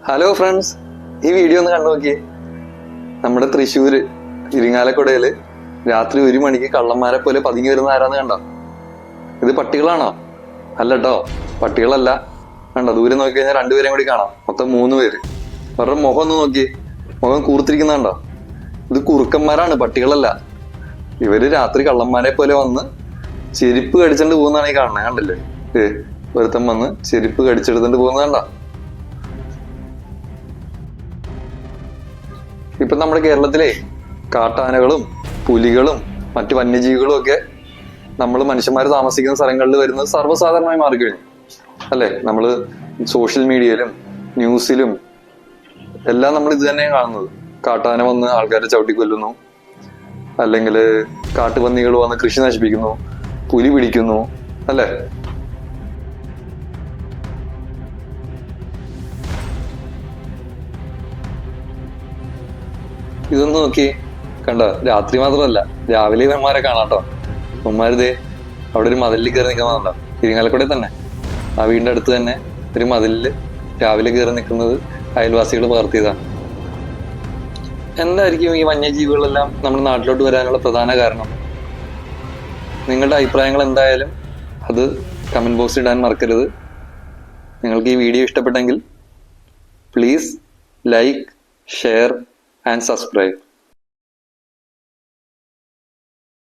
Hello friends, ഈ video ഒന്ന് കണ്ടു നോക്കിയേ. നമ്മുടെ തൃശ്ശൂര് ഇരിങ്ങാലക്കുടയില് രാത്രി 1 മണിക്ക് കള്ളന്മാരെ പോലെ പതുങ്ങി വരുന്ന ആരാന്ന് കണ്ടോ? ഇത് പട്ടികളാണോ? അല്ലട്ടോ, പട്ടികളല്ല. കണ്ടോ, ദൂരെ നോക്കി കഴിഞ്ഞാൽ 2 പേരെയും കൂടി കാണാം. മൊത്തം 3 പേര്. അവരുടെ മുഖം ഒന്ന് നോക്കിയേ, മുഖം കൂർത്തിരിക്കുന്നുണ്ടോ? ഇത് കുറുക്കന്മാരാണ്, പട്ടികളല്ല. ഇവര് രാത്രി കള്ളന്മാരെ പോലെ വന്ന് ചെരുപ്പ് കടിച്ചിട്ട് പോകുന്നതാണ് ഈ കാണുന്നത്. കണ്ടില്ലേ? ഒരുത്തം വന്ന് ചെരുപ്പ് കടിച്ചെടുത്തിട്ട് പോകുന്നത് കണ്ടോ? ഇപ്പൊ നമ്മുടെ കേരളത്തിലെ കാട്ടാനകളും പുലികളും മറ്റു വന്യജീവികളും ഒക്കെ നമ്മൾ മനുഷ്യന്മാർ താമസിക്കുന്ന സ്ഥലങ്ങളിൽ വരുന്നത് സർവ്വസാധാരണമായി മാറിക്കഴിഞ്ഞു അല്ലെ? നമ്മള് സോഷ്യൽ മീഡിയയിലും ന്യൂസിലും എല്ലാം നമ്മൾ ഇത് തന്നെയാണ് കാണുന്നത്. കാട്ടാന വന്ന് ആൾക്കാരെ ചവിട്ടിക്കൊല്ലുന്നു, അല്ലെങ്കിൽ കാട്ടുപന്നികൾ വന്ന് കൃഷി നശിപ്പിക്കുന്നു, പുലി പിടിക്കുന്നു അല്ലെ? ഇതൊന്ന് നോക്കി കണ്ടോ? രാത്രി മാത്രമല്ല, രാവിലെ ഇവന്മാരെ കാണാട്ടോ. ഇവന്മാരിതേ അവിടെ ഒരു മതിലിൽ കയറി നിൽക്കുന്നതുണ്ടോ? ഇരിങ്ങാലക്കുടയിൽ തന്നെ ആ വീടിന്റെ അടുത്ത് തന്നെ ഒരു മതിലില് രാവിലെ കയറി നിൽക്കുന്നത് അയൽവാസികൾ പകർത്തിയതാണ്. എന്തായിരിക്കും ഈ വന്യജീവികളെല്ലാം നമ്മുടെ നാട്ടിലോട്ട് വരാനുള്ള പ്രധാന കാരണം? നിങ്ങളുടെ അഭിപ്രായങ്ങൾ എന്തായാലും അത് കമന്റ് ബോക്സിൽ ഇടാൻ മറക്കരുത്. നിങ്ങൾക്ക് ഈ വീഡിയോ ഇഷ്ടപ്പെട്ടെങ്കിൽ please like, share and subscribe.